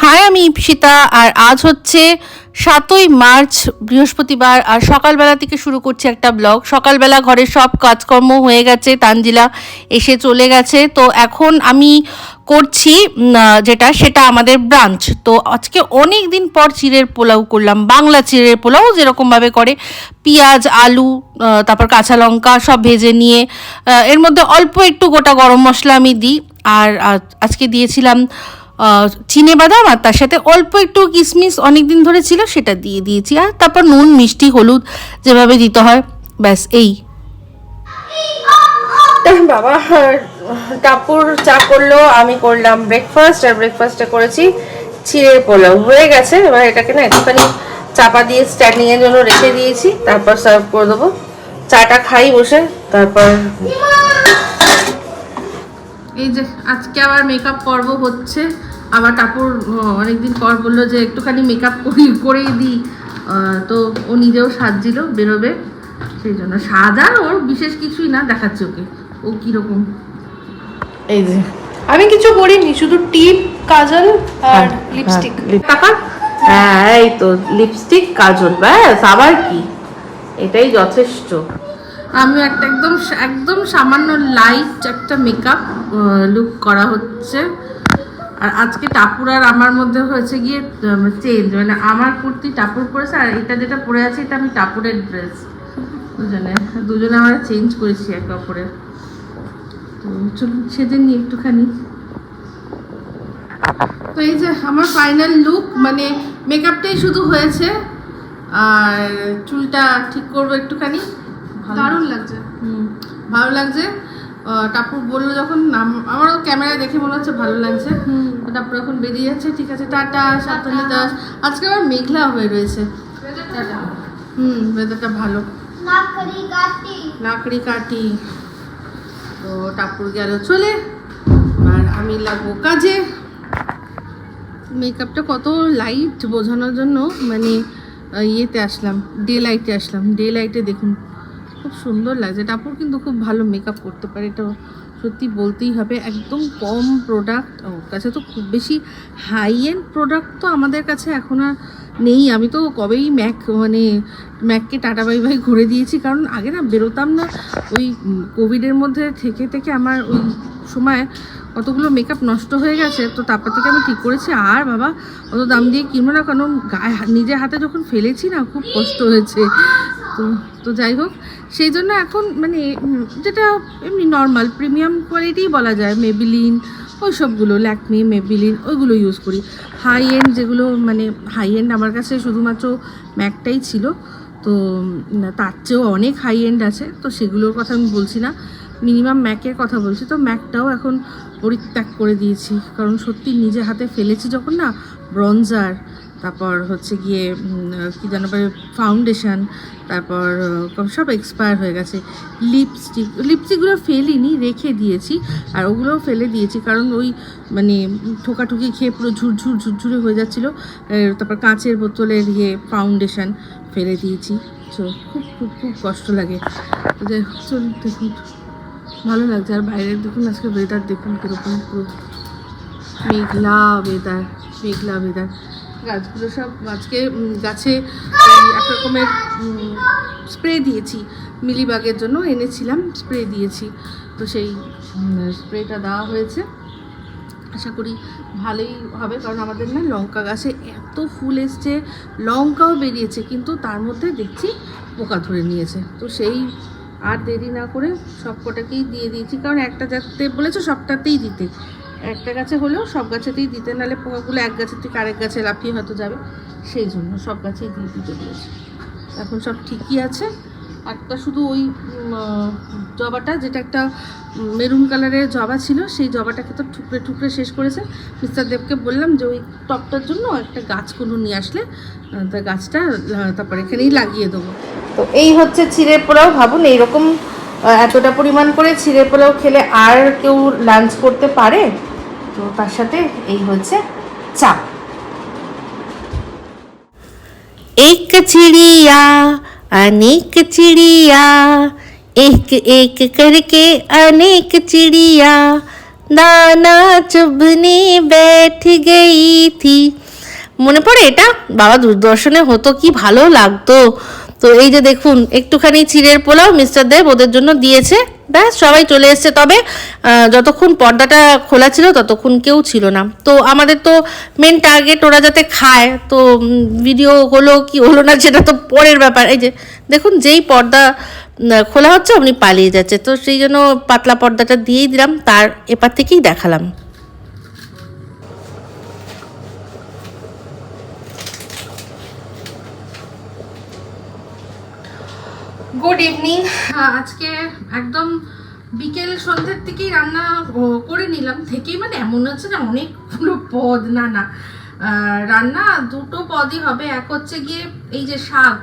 High, আমি ইপসিতা। আর আজ হচ্ছে 7ই মার্চ, বৃহস্পতিবার। আর সকালবেলা থেকে শুরু করছি একটা ব্লগ। সকালবেলা ঘরের সব কাজকর্ম হয়ে গেছে, তানজিলা এসে চলে গেছে। তো এখন আমি করছি সেটা আমাদের ব্রাঞ্চ। তো আজকে অনেক দিন পর চিড়ের পোলাও করলাম, বাংলা চিড়ের পোলাও যেরকমভাবে করে, পেঁয়াজ, আলু, তারপর কাঁচা লঙ্কা সব ভেজে নিয়ে এর মধ্যে অল্প একটু গোটা গরম মশলা আমি দিই। আর আজকে দিয়েছিলাম চিনে বাদাম, আর তার সাথে অল্প একটু কিশমিশ অনেক দিন ধরে ছিল সেটা দিয়ে দিয়েছি। আর তারপর নুন, মিষ্টি, হলুদ যেভাবে দিতে হয়, ব্যাস এই। বাবা টাপুর চা করলো, আমি করলাম ব্রেকফাস্ট। আর ব্রেকফাস্টে করেছি চিড়ের পোলাও। হয়ে গেছে, এবার এটাকে না একটুখানি চাপা দিয়ে স্ট্যান্ডিং এর জন্য রেখে দিয়েছি, তারপর সার্ভ করে দেবো। চাটা খাই বসে, তারপর এই যে আজকে আবার মেকআপ পর্ব হচ্ছে। আবার টাপুর অনেকদিন পর বললো যে একটুখানি মেকআপ করেই দিই। তো ও নিজেও সাজছিল, বেরোবে, সেই জন্য। সাজা ওর বিশেষ কিছুই না, দেখাচ্ছে ওকে ও কিরকম। এই যে আমি কিছু করিনি, শুধু টিপ, কাজল আর লিপস্টিক। হ্যাঁ, এই তো লিপস্টিক, কাজল, ব্যাস। আবার কি, এটাই যথেষ্ট। আমি একদম একদম সামান্য লাইট একটা মেকআপ লুক করা হচ্ছে। আর আজকে টাপুর আর আমার মধ্যে হয়েছে গিয়ে চেঞ্জ, মানে আমার কুর্তি টাপুর পরেছে, আর এটা যেটা পরে আছে এটা আমি টাপুরের ড্রেস। দুজনে আমরা চেঞ্জ করেছি একে অপরের। তো চলুন সেজে নিই একটুখানি। তো এই যে আমার ফাইনাল লুক, মানে মেকআপটাই শুধু হয়েছে, আর চুলটা ঠিক করবো একটুখানি। দারুণ লাগছে। ভালো লাগছে। টাপুর বললো যখন, আমারও ক্যামেরায় দেখে মনে হচ্ছে ভালো লাগছে। টাপুর এখন বেরিয়ে যাচ্ছে। ঠিক আছে, টাটা, সাবধানে যাস। আজকে আবার মেঘলা হয়ে রয়েছে। ওয়েদারটা ভালো। লাকড়ি কাটি। তো টাপুর গেল চলে, আর আমি লাগবো কাজে। মেকআপটা কত লাইট বোঝানোর জন্য, মানে ইয়েতে আসলাম, ডে লাইটে আসলাম। ডে লাইটে দেখুন খুব সুন্দর লাগছে। টাপুর কিন্তু খুব ভালো মেকআপ করতে পারে, এটা সত্যি বলতেই হবে। একদম কম প্রোডাক্ট ওর কাছে, তো খুব বেশি হাই এন্ড প্রোডাক্ট তো আমাদের কাছে এখন আর নেই। আমি তো কবেই ম্যাককে টাটা বাই বাই ঘুরে দিয়েছি, কারণ আগে না বেরোতাম না। ওই কোভিডের মধ্যে থেকে থেকে আমার ওই সময় কতগুলো মেকআপ নষ্ট হয়ে গেছে। তো তারপর থেকে আমি ঠিক করেছি আর বাবা অত দাম দিয়ে কিনবো না, কারণ নিজের হাতে যখন ফেলেছি না খুব কষ্ট হয়েছে। তো যাই হোক, সেই জন্য এখন মানে যেটা এমনি নর্মাল প্রিমিয়াম কোয়ালিটি বলা যায়, মেবিলিন ওই সবগুলো, ল্যাকমি, মেবিলিন ওইগুলো ইউজ করি। হাই এন্ড যেগুলো, মানে হাই এন্ড আমার কাছে শুধুমাত্র ম্যাকটাই ছিল। তো তার চেয়েও অনেক হাই এন্ড আছে, তো সেগুলোর কথা আমি বলছি না, মিনিমাম ম্যাকের কথা বলছি। তো ম্যাকটাও এখন পরিত্যাগ করে দিয়েছি, কারণ সত্যি নিজে হাতে ফেলেছি যখন না, ব্রঞ্জার, তারপর হচ্ছে গিয়ে কী যেন ফাউন্ডেশন, তারপর সব এক্সপায়ার হয়ে গেছে। লিপস্টিকগুলো ফেলিনি, রেখে দিয়েছি। আর ওগুলোও ফেলে দিয়েছি, কারণ ওই মানে ঠোকাঠুকি খেয়ে পুরো ঝুরঝুরে হয়ে যাচ্ছিলো। তারপর কাঁচের বোতলের ফাউন্ডেশন ফেলে দিয়েছি। তো খুব খুব খুব কষ্ট লাগে। চলুন দেখুন, ভালো লাগছে। আর বাইরের দেখুন আজকে ওয়েদার দেখুন কীরকম, পুরো মেঘলা ওয়েদার। গাছগুলো সব, আজকে গাছে এক রকমের স্প্রে দিয়েছি, মিলিবাগের জন্য এনেছিলাম, স্প্রে দিয়েছি। তো সেই স্প্রেটা দেওয়া হয়েছে, আশা করি ভালোই হবে। কারণ আমাদের না লঙ্কা গাছে এত ফুল এসছে, লঙ্কাও বেরিয়েছে, কিন্তু তার মধ্যে দেখছি পোকা ধরে নিয়েছে। তো সেই আর দেরি না করে সব কটাকেই দিয়ে দিয়েছি, কারণ একটা যাতে বলেছে সবটাতেই দিতে, একটা গাছে হলেও সব গাছেতেই দিতে, নাহলে পোকাগুলো এক গাছের থেকে আরেক গাছে লাফিয়ে হয়তো যাবে, সেই জন্য সব গাছেই দিয়ে দিতে দিয়েছি। এখন সব ঠিকই আছে। একটা শুধু ওই জবাটা, যেটা একটা মেরুন কালারের জবা ছিল, সেই জবাটাকে তো ঠুকরে ঠুকরে শেষ করেছে। মিস্টার দেবকে বললাম যে ওই টপটার জন্য একটা গাছ কোনো নিয়ে আসলে তা গাছটা তারপর এখানেই লাগিয়ে দেবো। তো এই হচ্ছে চিড়ের পোলাও। ভাবুন এইরকম এতটা পরিমাণ করে চিড়ের পোলাও খেলে আর কেউ লাঞ্চ করতে পারে? তো তার সাথে এই হচ্ছে চা। एक चिड़िया अनेक चिड़िया, एक एक करके अनेक चिड़िया, दाना चुभने बैठ गई थी। মনে পড়ে এটা? বাবা দূরদর্শনে হতো, কি ভালো লাগতো। তো এই যে দেখুন একটুখানি চিড়ের পোলাও মিস্টার দেব ওদের জন্য দিয়েছে, ব্যাস সবাই চলে এসছে। তবে যতক্ষণ পর্দাটা খোলা ছিল ততক্ষণ কেউ ছিল না। তো আমাদের তো মেন টার্গেট ওরা যাতে খায়, তো ভিডিও হলো কি হলো না সেটা তো পরের ব্যাপার। এই যে দেখুন যেই পর্দা খোলা হচ্ছে অমনি পালিয়ে যাচ্ছে, তো সেই জন্য পাতলা পর্দাটা দিয়েই দিলাম, তার এপার থেকেই দেখালাম। Good evening. আজকে একদম বিকেল সন্ধ্যের থেকেই রান্না করে নিলাম, থেকেই মানে এমন হচ্ছে না অনেকগুলো পদ, না না রান্না দুটো পদই হবে। এক হচ্ছে গিয়ে এই যে শাক,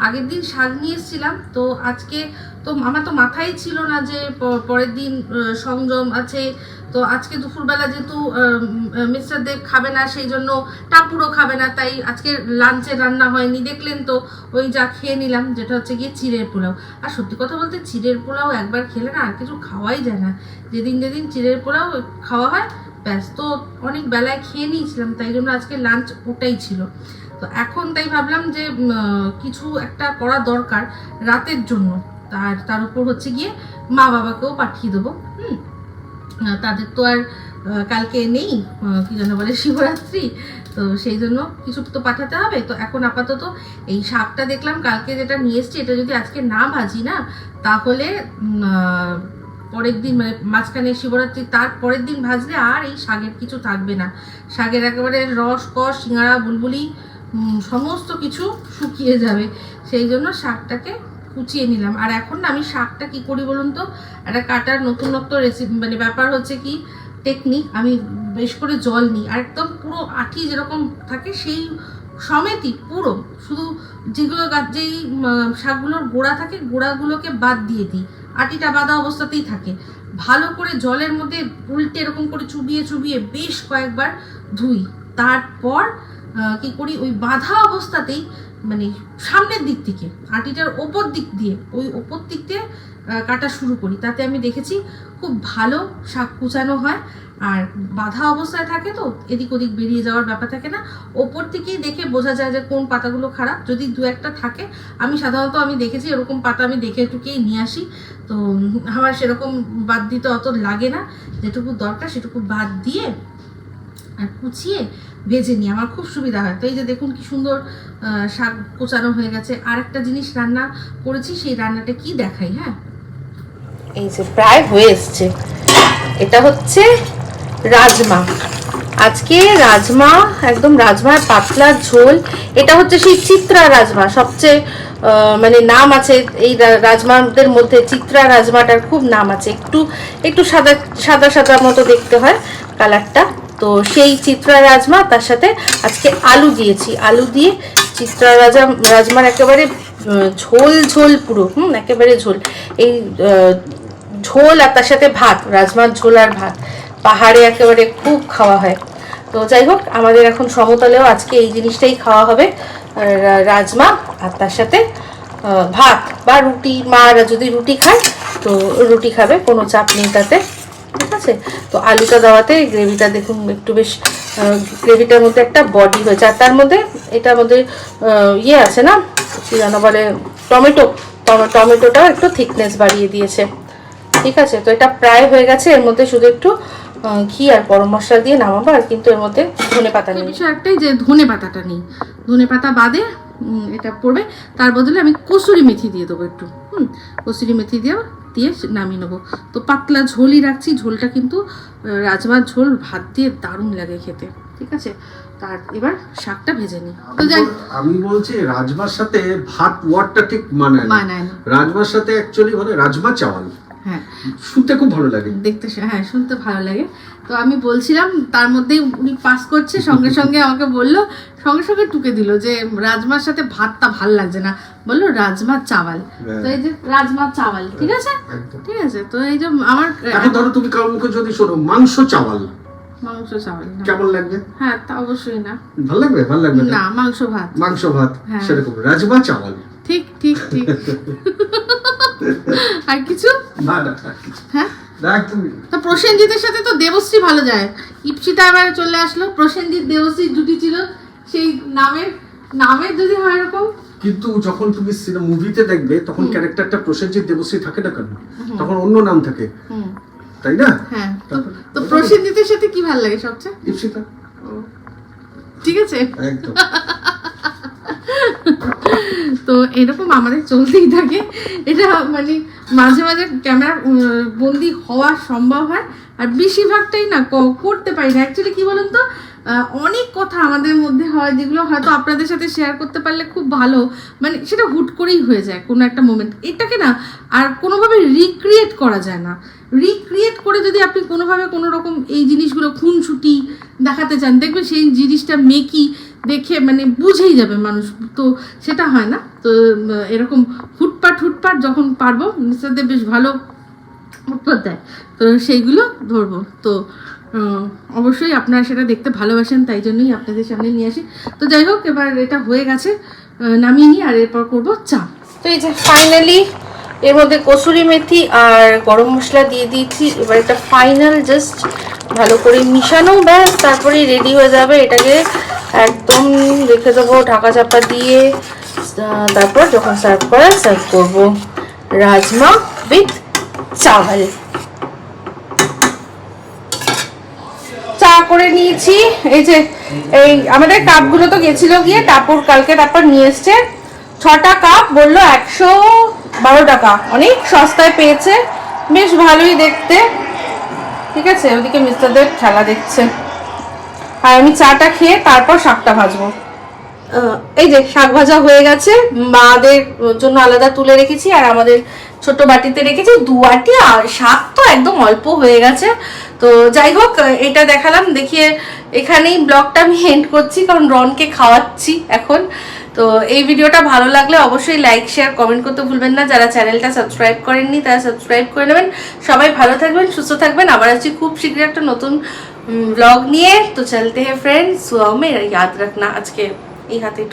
আগের দিন শাক নিয়ে এসেছিলাম, তো আজকে তো আমার তো মাথায় ছিল না যে পরের দিন সংযম আছে। তো আজকে দুপুরবেলা যেহেতু মিস্টার দেব খাবে না, সেই জন্য টাপুরও খাবে না, তাই আজকে লাঞ্চে রান্না হয়নি। দেখলেন তো ওই যা খেয়ে নিলাম, যেটা হচ্ছে গিয়ে চিড়ের পোলাও। আর সত্যি কথা বলতে চিড়ের পোলাও একবার খেলে না আর কিছু খাওয়াই যায় না। যেদিন যেদিন চিড়ের পোলাও খাওয়া হয় ব্যাস, তো অনেক বেলায় খেয়ে নিয়েছিলাম, তাই জন্য আজকে লাঞ্চ ওটাই ছিল। তো এখন তাই ভাবলাম যে কিছু একটা করা দরকার রাতের জন্য, তার উপর হচ্ছে গিয়ে মা বাবাকেও পাঠিয়ে দেবো। তাদের তো আর কালকে নেই, কি যেন বলে, শিবরাত্রি, তো সেই জন্য কিছু তো পাঠাতে হবে। তো এখন আপাতত এই শাকটা দেখলাম কালকে যেটা নিয়ে এসছি, এটা যদি আজকে না ভাজি না তাহলে পরের দিন মানে মাঝখানে শিবরাত্রি তার পরের দিন ভাজলে আর এই শাকের কিছু থাকবে না। শাকের একেবারে রস কষ সিঙ্গাড়া বুলবুলি সমস্ত কিছু শুকিয়ে যাবে, সেই জন্য শাকটাকে কুচিয়ে নিলাম। আর এখন না আমি শাকটা কি করি বলুন তো, একটা কাটার নতুনত্ব রেসিপি মানে ব্যাপার হচ্ছে কি টেকনিক, আমি বেশ করে জল নিই আর একদম পুরো আঠি যেরকম থাকে সেই সমেতই পুরো, শুধু যেগুলো যেই শাকগুলোর গোড়া থাকে গোড়াগুলোকে বাদ দিয়ে দিই, আটিটা বাঁধা অবস্থাতেই থাকে। ভালো করে জলের মধ্যে উল্টে এরকম করে চুবিয়ে চুবিয়ে বেশ কয়েকবার ধুই, তারপর কি করি ওই বাঁধা অবস্থাতেই মানে সামনের দিক থেকে আটিটার ওপর দিক দিয়ে ওই ওপর দিক দিয়ে কাটা শুরু করি, তাতে আমি দেখেছি খুব ভালো শাক কুচানো হয়। আর বাঁধা অবস্থায় থাকে তো এদিক ওদিক বেরিয়ে যাওয়ার ব্যাপার থাকে না, ওপর থেকেই দেখে বোঝা যায় যে কোন পাতাগুলো খারাপ। যদি দু একটা থাকে আমি সাধারণত আমি দেখেছি এরকম পাতা আমি দেখে টুকেই নিয়ে আসি, তো আমার সেরকম বাদ দিতে অত লাগে না, যেটুকু দরকার সেটুকু বাদ দিয়ে আর কুচিয়ে ভেজে নিই, আমার খুব সুবিধা হয়। তো এই যে দেখুন কি সুন্দর শাক কোচানো হয়ে গেছে। আর একটা জিনিস রান্না করেছি, সেই রান্নাটা কি দেখাই। হ্যাঁ, এই যে প্রায় হয়ে এসছে, এটা হচ্ছে রাজমা। আজকে রাজমা, একদম রাজমার পাতলা ঝোল। এটা হচ্ছে সেই চিত্রা রাজমা, সবচেয়ে মানে নাম আছে এই রাজমাদের মধ্যে, চিত্রা রাজমাটার খুব নাম আছে। একটু একটু সাদা সাদা সাদা মতো দেখতে হয় কালারটা, তো সেই চিত্রা রাজমা, তার সাথে আজকে আলু দিয়েছি। আলু দিয়ে চিত্রা রাজমার একেবারে ঝোল ঝোল পুরো, একেবারে ঝোল। এই ঝোল আর তার সাথে ভাত, রাজমার ঝোল আর ভাত পাহাড়ে একেবারে খুব খাওয়া হয়। তো যাই হোক আমাদের এখন সমতলেও আজকে এই জিনিসটাই খাওয়া হবে, রাজমা আর তার সাথে ভাত বা রুটি। মারা যদি রুটি খায় তো রুটি খাবে, কোনো চাপ নেই তাতে, ঠিক আছে। তো আলুটা দেওয়াতে গ্রেভিটা দেখুন একটু বেশ, গ্রেভিটার মধ্যে একটা বডি হয়েছে। আর তার মধ্যে এটার মধ্যে ইয়ে আছে না, কি যেন বলে, টমেটোটাও একটু থিকনেস বাড়িয়ে দিয়েছে, ঠিক আছে। তো এটা প্রায় হয়ে গেছে, এর মধ্যে শুধু একটু ঘি আর গরম মশলা দিয়ে নামাবো। আর কিন্তু এর মধ্যে ধনে পাতা নেই, বিষয় একটাই যে ধনে পাতাটা নেই, ধনে পাতা বাদে এটা পড়বে, তার বদলে আমি কসুরি মেথি দিয়ে দেবো একটু, কসুরি মেথি দিয়ে নামিয়ে নেবো। তো পাতলা ঝোলই রাখছি, ঝোলটা কিন্তু রাজমার ঝোল ভাত দিয়ে দারুণ লাগে খেতে, ঠিক আছে। তার এবার শাকটা ভেজে নিই। তো যাই, আমি বলছি রাজমার সাথে ভাত ওয়ার্ডটা ঠিক মানায় না, রাজমার সাথে অ্যাকচুয়ালি মানে রাজমা চাওয়াল। হ্যাঁ, শুনতে খুব ভালো লাগে, দেখতে, হ্যাঁ শুনতে ভালো লাগে। তো আমি বলছিলাম তার মধ্যেই উনি পাস করছে, সঙ্গে সঙ্গে আমাকে বললো, সঙ্গে সঙ্গে টুকে দিল যে রাজমার সাথে ভাতটা ভাল লাগছে না, বললো রাজমা চাওয়াল। তো এই যে রাজমা চাওয়াল, ঠিক আছে, ঠিক আছে। তো এই যে আমার এখন ধরো তুমি কারোর মুখে যদি শোনো মাংস চাওয়াল, মাংস চাওয়াল কেমন লাগবে? হ্যাঁ, তা অবশ্যই না, ভালো লাগবে, ভালো লাগবে না, মাংস ভাত, মাংস ভাত সেরকম, রাজমা চাওয়াল, ঠিক ঠিক ঠিক। আর কিছু? না না, হ্যাঁ, একদমই। তো প্রসেনজিতের সাথে তো দেবশ্রী ভালো যায়, ইপসিতা এবারে চলে আসলো, প্রসেনজিৎ দেবশ্রী জুটি ছিল, সেই নামের যদি হয় এরকম। কিন্তু যখন তুমি মুভিতে দেখবে তখন ক্যারেক্টারটা প্রসেনজিৎ দেবশ্রী থাকে না কেন, তখন অন্য নাম থাকে, তাই না? হ্যাঁ, তো প্রসেনজিতের সাথে কি ভালো লাগে সবচেয়ে? ইপসিতা। ঠিক আছে, একদম। তো এরকম আমাদের চলতেই থাকে, এটা মানে মাঝে মাঝে ক্যামেরা বন্দি হওয়া সম্ভব হয়, আর বেশিরভাগটাই না করতে পারি না। অ্যাকচুয়ালি কি বলুন তো, অনেক কথা আমাদের মধ্যে হয় যেগুলো হয়তো আপনাদের সাথে শেয়ার করতে পারলে খুব ভালো, মানে সেটা হুট করেই হয়ে যায় কোনো একটা মোমেন্ট। এটাকে না আর কোনোভাবে রিক্রিয়েট করা যায় না। রিক্রিয়েট করে যদি আপনি কোনোভাবে কোনো রকম এই জিনিসগুলো খুনসুটি দেখাতে চান, দেখবেন সেই জিনিসটা মেকি দেখে মানে বুঝেই যাবে মানুষ, তো সেটা হয় না। তো এরকম হুটপাট যখন পারবো, মিস্টারদের বেশ ভালো উত্তর দেয়, তো সেইগুলো ধরবো। তো অবশ্যই আপনারা সেটা দেখতে ভালোবাসেন, তাই জন্যই আপনাদের সামনে নিয়ে আসি। তো যাই হোক, এবার এটা হয়ে গেছে, নামিয়ে নিই, আর এরপর করবো চা। তো এই যে ফাইনালি এর মধ্যে কসুরি মেথি আর গরম মশলা দিয়ে দিয়েছি। এবার এটা ফাইনাল জাস্ট ভালো করে মিশানো, ব্যাস তারপরেই রেডি হয়ে যাবে। এটাকে একদম রেখে দেবো ঢাকা চাপা দিয়ে। তারপর যখন সার্ভ করবো রাজমা উইথ চাওয়াল। চা করে নিয়েছি। এই যে এই আমাদের কাপগুলো তো গেছিল গিয়ে, টাপুর কালকে তারপর নিয়ে এসছে 6টা কাপ, বললো 112 টাকা, অনেক সস্তায় পেয়েছে, বেশ ভালোই দেখতে। ঠিক আছে, ওদিকে মিস্টারদের খেলা দেখছে, আর আমি চাটা খেয়ে তারপর শাকটা ভাজবো। এই যে শাক ভাজা হয়ে গেছে, মাদের জন্য আলাদা তুলে রেখেছি, আর আমাদের ছোট বাটিতে রেখেছি 2 বাটি, আর শাক তো একদম অল্প হয়ে গেছে। তো যাই হোক, এটা দেখালাম, দেখিয়ে এখানেই ব্লগটা আমি এন্ড করছি, কারণ রনকে খাওয়াচ্ছি এখন। তো এই ভিডিওটা ভালো লাগলে অবশ্যই লাইক শেয়ার কমেন্ট করতে ভুলবেন না। যারা চ্যানেলটা সাবস্ক্রাইব করেননি তারা সাবস্ক্রাইব করে নেবেন। সবাই ভালো থাকবেন, সুস্থ থাকবেন। আবার আসছি খুব শীঘ্রই একটা নতুন ব্লগ নিয়ে। তো চলতে হ্যাঁ ফ্রেন্ডস, সুয়াও মে ইয়াদ রাখনা। আজকে এই হাতে